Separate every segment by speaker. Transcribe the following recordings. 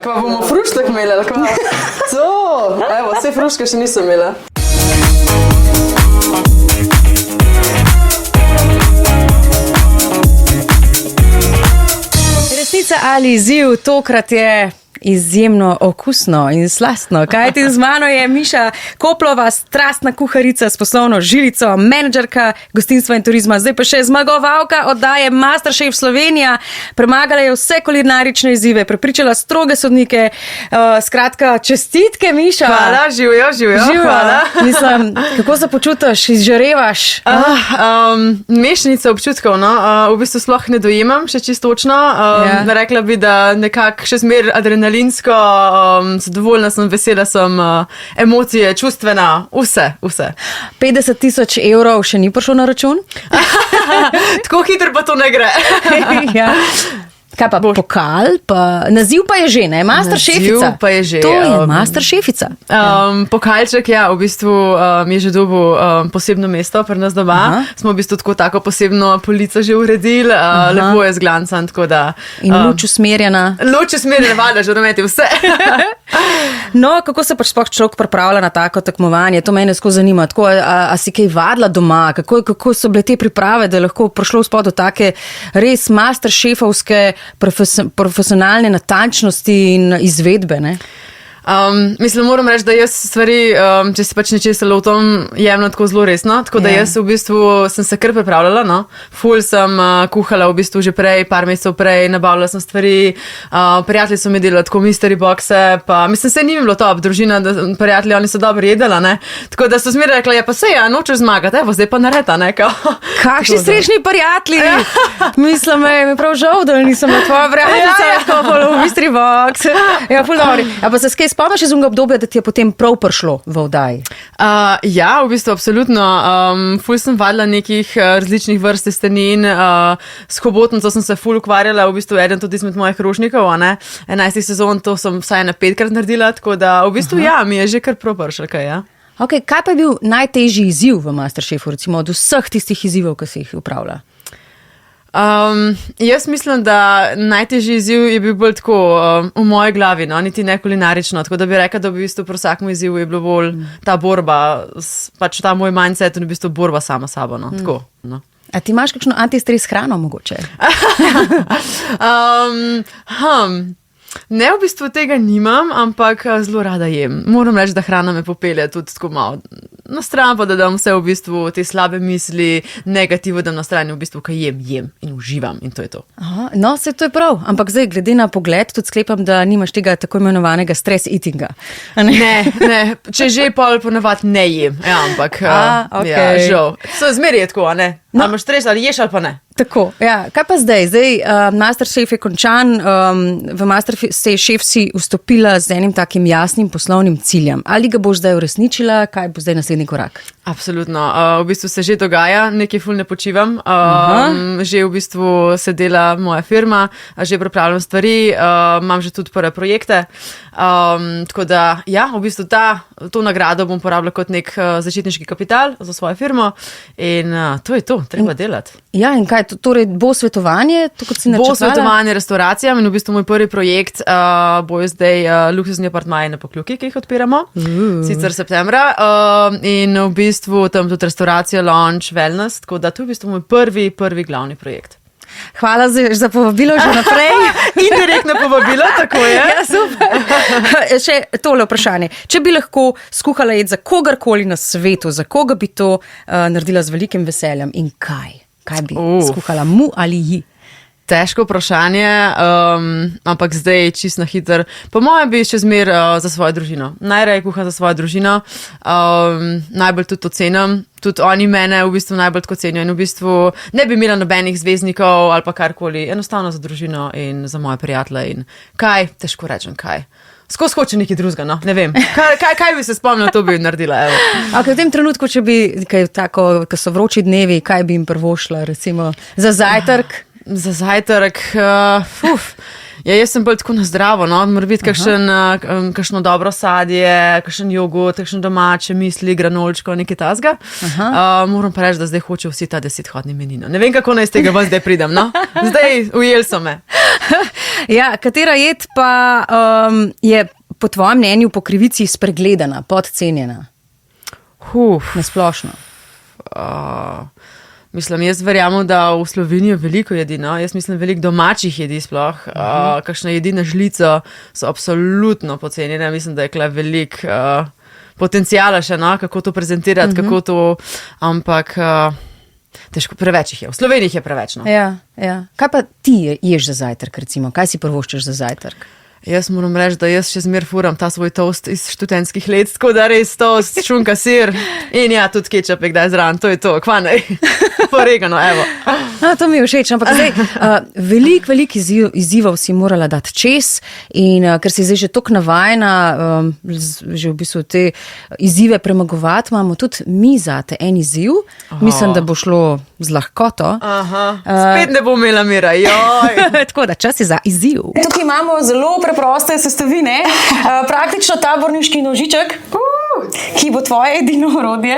Speaker 1: Kva bomo fruštek imeli, ali kva? To, evo, vse fruške še nisem imela.
Speaker 2: Resnica ali izziv, tokrat je izjemno okusno in slastno. Kajti z mano je Miša Koplova, strastna kuharica s poslovno žilico, menedžerka gostinstva in turizma, zdaj pa še zmagovalka oddaje MasterChef Slovenija. Premagala je vse kulinarične izzive, prepričala stroge sodnike. Skratka, čestitke, Miša.
Speaker 1: Hvala, živijo. Hvala.
Speaker 2: Mislim, kako se počutiš, izžarevaš?
Speaker 1: Mešanica občutkov, no. V bistvu sploh ne dojemam, še čistočno. Rekla bi, da nekako še zmer adrenalinsko, zadovoljna sem, vesela sem, emocije, čustvena, vse.
Speaker 2: 50,000 evrov še ni prišlo na račun?
Speaker 1: Tako hitro pa to ne gre.
Speaker 2: Ja. Kaj pa pokal, pa naziv pa je že, ne? MasterChefica.
Speaker 1: Naziv pa je že.
Speaker 2: To je MasterChefica.
Speaker 1: Pokalček, ja, v bistvu mi je že dobil posebno mesto pri nas doma. Smo v bistvu tako posebno polico že uredili, lepo je zglancan, tako da...
Speaker 2: In luč usmerjena.
Speaker 1: Luč usmerjena, valjda, že dometi vse.
Speaker 2: No, kako se pač sploh človek pripravlja na tako tekmovanje? To mene skozi zanima. Tako, a si kaj vadila doma? Kako so bile te priprave, da je lahko prišlo spod do take res MasterChefovske profesionalne natančnosti in izvedbe, ne?
Speaker 1: Mislim, moram reči, da jaz stvari, če si pač nečesa lotom, jemno tako zelo resno, tako da jaz v bistvu sem se kar pripravljala, no. Ful sem kuhala v bistvu že prej, par mesecev prej, nabavila sem stvari, prijatelji so mi delali tako mystery boxe, pa mislim, se ni mi bilo top, družina, prijatelji, oni so dobro jedela, ne. Tako da so zmeraj rekla, pa sej, nočeš zmagati, evo, zdaj pa nareta, ne, kao.
Speaker 2: Kakšni srečni prijatelji! Mislim, mi prav žal, da nisem na tvoja prijateljica, tako v mystery box. Ja, ful dobri. A pa se skaj spomniš iz unega obdobja, da ti je potem prav prišlo v oddaji?
Speaker 1: Ja, v bistvu absolutno. Ful sem vadila nekih različnih vrst testenin, s hobotnico sem se ful ukvarjala, v bistvu eden tudi izmed mojih rožnikov, 11 sezon, to sem vsaj na 5krat naredila, tako da v bistvu ja, mi je že kar prav prišlo, kaj ja.
Speaker 2: Ok, kaj pa je bil najtežji izziv v MasterChefu, recimo od vseh tistih izzivov, ki si jih upravlja?
Speaker 1: Jaz mislim, da najtežji izziv je bil bolj tako v moji glavi, no, niti ne kulinarično, tako da bi rekla, da v bistvu pri vsakem izzivu je bilo bolj ta borba, pač ta moj mindset in v bistvu borba sama sabo, no, tako, no.
Speaker 2: A ti imaš kakšno antistres hrano mogoče?
Speaker 1: Ne, v bistvu tega nimam, ampak zelo rada jem. Moram reči, da hrana me popelje tudi tako malo na stran, pa da dam vse v bistvu te slabe misli, negativo dam na strani, v bistvu, kaj jem in uživam in to je to.
Speaker 2: Aha, no, se to je prav, ampak zdaj glede na pogled, tudi sklepam, da nimaš tega tako imenovanega stress eatinga.
Speaker 1: Ne, če že pol ponavadi ne jem, ja, ampak
Speaker 2: okay.
Speaker 1: Ja, žal. So zmeri je tako, ne? No. Ali imaš stres, ali ješ ali pa ne?
Speaker 2: Tako, ja. Kaj pa zdaj? MasterChef je končan, v MasterChef si vstopila z enim takim jasnim poslovnim ciljem. Ali ga boš zdaj uresničila, kaj bo zdaj naslednji korak?
Speaker 1: Absolutno. V bistvu se že dogaja, nekaj ful ne počivam. Že v bistvu se dela moja firma, že pripravljam stvari, imam že tudi prve projekte. Tako da, ja, v bistvu to nagrado bom porabila kot nek začetniški kapital za svojo firmo in to je to, treba delati.
Speaker 2: Ja, in kaj, torej bo svetovanje, to kot si načrtovala?
Speaker 1: Bo svetovanje restauracijam in v bistvu moj prvi projekt bojo zdaj luksuzni apartmaji na Pokljuki, ki jih odpiramo, sicer septembra, in v bistvu tam tudi restauracija, lounge, wellness, tako da to je v bistvu moj prvi glavni projekt.
Speaker 2: Hvala za povabilo že naprej.
Speaker 1: Indirektno povabilo, tako je.
Speaker 2: Ja, super. Še tole vprašanje. Če bi lahko skuhala jed za kogarkoli na svetu, za koga bi to naredila z velikim veseljem in kaj? Kaj bi skuhala, mu ali ji?
Speaker 1: Težko vprašanje, ampak zdaj čist na hiter. Po mojem bi še zmer za svojo družino. Najraje kuham za svojo družino, najbolj tudi to cenim. Tudi oni mene v bistvu najbolj tako cenijo in v bistvu ne bi imela nobenih zvezdnikov ali pa karkoli, enostavno za družino in za moje prijatelje in kaj, težko rečem kaj. Skozi hoče nekaj drugega, no, ne vem. Kaj bi se spomnila, to bi naredila, evo.
Speaker 2: A v tem trenutku, če bi, kaj tako, ko so vroči dnevi, kaj bi jim prvošla, recimo, za zajtrk?
Speaker 1: Za zajtrk, Ja, jaz sem bolj tako na zdravo, no? Mora biti kakšno dobro sadje, kakšen jogurt, kakšno domače misli, granolčko, nekaj tasga. Moram pa reči, da zdaj hoče vsi ta 10-hodni menino. Ne vem, kako naj z tega vas zdaj pridem, no? Zdaj ujel so me.
Speaker 2: Ja, katera jed pa je po tvojem mnenju po krivici spregledana, podcenjena? Na splošno.
Speaker 1: Mislim, jaz verjamem, da v Sloveniji veliko jedi, no? Jaz mislim, veliko domačih jedi sploh. Kakšne jedi na žlico so absolutno podcenjene. Mislim, da je kle veliko potencijala še, no? Kako to prezentirati, kako to, ampak težko, preveč jih je. V Sloveniji je preveč, no?
Speaker 2: Ja. Kaj pa ti ješ za zajtrk, recimo? Kaj si prvoščeš za zajtrk?
Speaker 1: Jaz moram reči, da jaz še zmer furam ta svoj toast iz študentskih let, tako da res toast, šunka, sir in ja, tudi kečap je kdaj zraven, to je to, kvanej, poregano, evo.
Speaker 2: To mi je všeč, ampak zdaj, velik izzivov si morala dati čez in ker si zdaj že toliko navajena, že v bistvu te izzive premagovati, imamo tudi mi zate en izziv, mislim, da bo šlo z lahkoto.
Speaker 1: Spet ne bom imela mira, joj.
Speaker 2: Tako da, čas je za izziv.
Speaker 3: Tukaj imamo zelo preproste sestavine, praktično taborniški nožiček, ki bo tvoje edino orodje.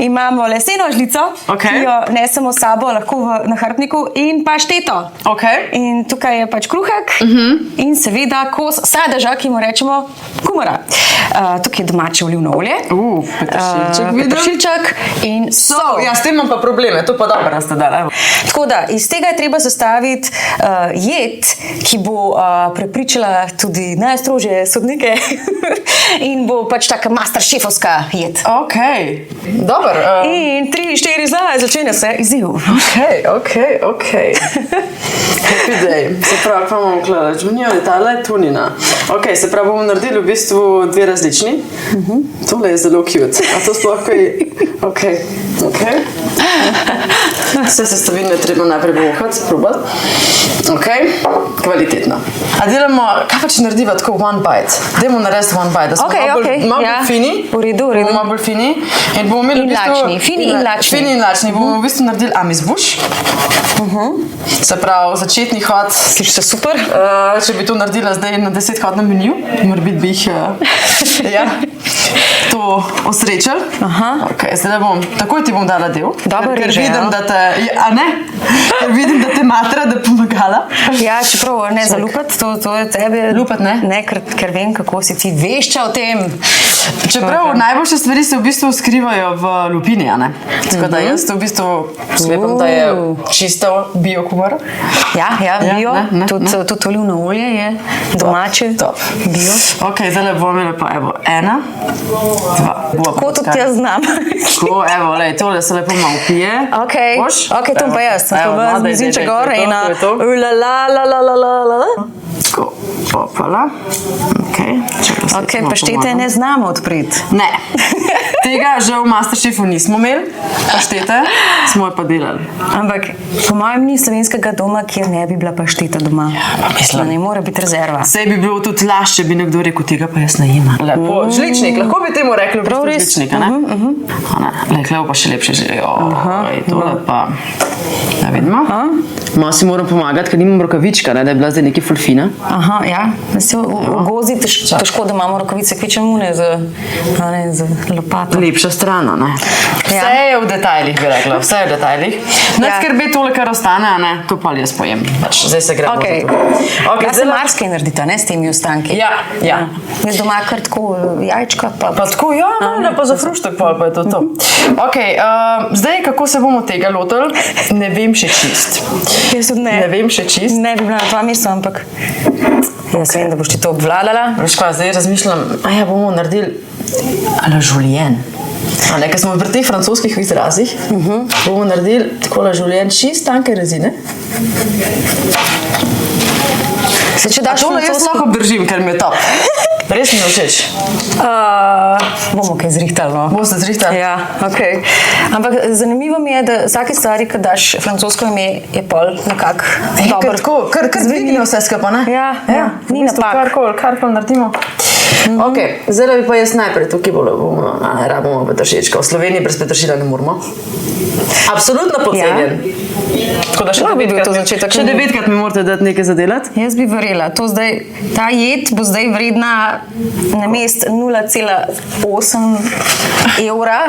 Speaker 3: Imamo leseno žlico, ki jo nesemo s sabo lahko v nahrbtniku in pašteto. In tukaj je pač kruhek in seveda kos sadeža, ki mu rečemo kumara. Tukaj je domače olivno olje, peteršilček in sol.
Speaker 1: Ja, s tem imam pa probleme, to pa dobro ste dali.
Speaker 3: Tako da, iz tega je treba sestaviti jed, ki bo prepričala tudi najstrožje sodnike in bo pač taka masterchefovska jed.
Speaker 1: Dobar.
Speaker 3: In 3-4 zdaj začenja se izziv.
Speaker 1: Happy day. Se pravi, pa bomo gledali, junior, tale, tunina. Se pravi, bomo naredili v bistvu dve različni. Tole je zelo cute. A to sploh kaj... Vse sestavine treba najprej bohati, probati. Kvalitetno. A delamo, kaj pa če narediva tako one bite? Dajmo narediti one bite, da smo malo bolj fini.
Speaker 3: V redu.
Speaker 1: Malo bolj fini. In bomo imeli v bistvu...
Speaker 3: Fini in lačni.
Speaker 1: Fini in lačni. Bomo v bistvu naredili amizbuš. Se pravi, začetni hod.
Speaker 3: Sliši se super.
Speaker 1: Če bi to naredila zdaj na 10-hodnem meniju, morbit bi jih to osrečal. Zdaj bom, takoj ti bom dala del. Ker vidim, da te... A ne? Ker vidim, da te matra, da pomagala.
Speaker 3: Ja, čeprav ne za lupat, to je tebe.
Speaker 1: Lupat, ne?
Speaker 3: Ne, ker vem, kako si ti vešča o tem.
Speaker 1: Čeprav najboljše stvari se v bistvu skrivajo v lupini, a ne? Tako da jaz v bistvu sklepam, da je čisto bio kumar.
Speaker 3: Ja, bio. Tudi olivno olje je domače. Bio.
Speaker 1: Zdaj bomo imeli pa, evo, 1, 2.
Speaker 3: Tako tudi jaz znam.
Speaker 1: Tako, evo, lej, tole se lepo malo pije.
Speaker 3: To pa jaz. Z mizinča gor in
Speaker 1: Tako, popala.
Speaker 3: Paštete ne znamo odpreti.
Speaker 1: Ne. Tega že v Masterchefu nismo imeli, paštete smo jo pa delali.
Speaker 3: Ampak po mojem ni slovenskega doma, kjer ne bi bila pašteta doma. Mislim, ne mora biti rezerva.
Speaker 1: Sej bi bilo tudi laž, če bi nekdo rekel, tega pa jaz ne imam. Lepo, žličnik, lahko bi temu rekli v bistvu žličnik, a ne? Lepo pa še lepše že. Tole pa, da vidimo. Malo si moram pomagati, ker nimam rokavička, da je bila zdaj nekaj ful fina.
Speaker 3: V gozi težko, da imamo rokavice, kvečemo z lopato.
Speaker 1: Lepša stran, ne? Vse je v detajlih, bi rekla, vse je v detajlih. Ne skrbi tole, kar ostane, ne? To pa jaz pojem. Zdaj se gremo za to.
Speaker 3: Jaz se marsikaj naredita, ne, s temi ostanki.
Speaker 1: Ja.
Speaker 3: Jaz doma kar tako jajčka.
Speaker 1: Pa tako, pa za fruštek pa je to. Zdaj, kako se bomo tega lotili, ne vem še čist.
Speaker 3: Jaz tudi ne.
Speaker 1: Ne vem še čist.
Speaker 3: Ne bi bila na tvojem mestu, ampak jaz vem, da boš ti to obvladala.
Speaker 1: Veš kaj, zdaj razmišljam, bomo naredili à la julienne. Ker smo pri teh francoskih izrazih, bomo naredili tako la julienne, čist tanke rezine.
Speaker 3: Če daš
Speaker 1: tole jaz lahko obdržim, ker mi je top. Res mi je všeč.
Speaker 3: Bomo kaj zrihtali, no.
Speaker 1: Boste zrihtali?
Speaker 3: Ja, Ampak zanimivo mi je, da vsake stvari, ko daš francosko ime, je pol nekako dobro.
Speaker 1: Kar zvigni vse skupaj, ne?
Speaker 3: Ja, ni napak.
Speaker 1: Karkoli naredimo. Okay, zdaj bi pa jaz najprej tukaj rabimo petršička. V Sloveniji brez petršilja ne moramo. Absolutno podcenjen. Tako da še
Speaker 3: Še
Speaker 1: 9-krat mi morate dati nekaj za delati.
Speaker 3: Jaz bi verjela, ta jed bo zdaj vredna na mest 0,8 evra,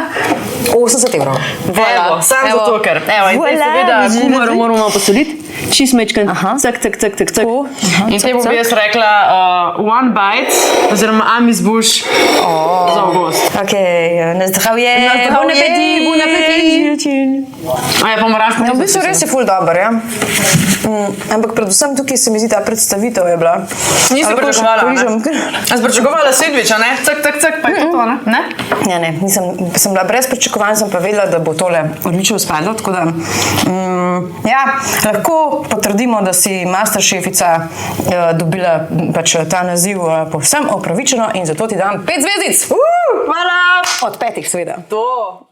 Speaker 3: 80 evrov.
Speaker 1: Sam zato, ker. In zdaj seveda kumar moramo posoliti. Čist mečken, cak. In te bi jaz rekla one bite, oziroma amis buš za avgust.
Speaker 3: Ok, na zdravje.
Speaker 1: Bon appetit.
Speaker 3: V bistvu res je ful dober, ja. Ampak predvsem tukaj se mi zdi ta predstavitev je bila.
Speaker 1: Nisi pričakovala, ne? A si pričakovala sendviča, ne? Cak, pa je to, ne?
Speaker 3: Ne, sem bila brez pričakovanj, sem pa vedela, da bo tole odlično uspelo, tako da ja, lahko potrdimo, da si Masterchefica dobila pač ta naziv povsem opravičeno in zato ti dam 5 zvezdic.
Speaker 1: Hvala!
Speaker 3: Od 5 seveda.
Speaker 1: To.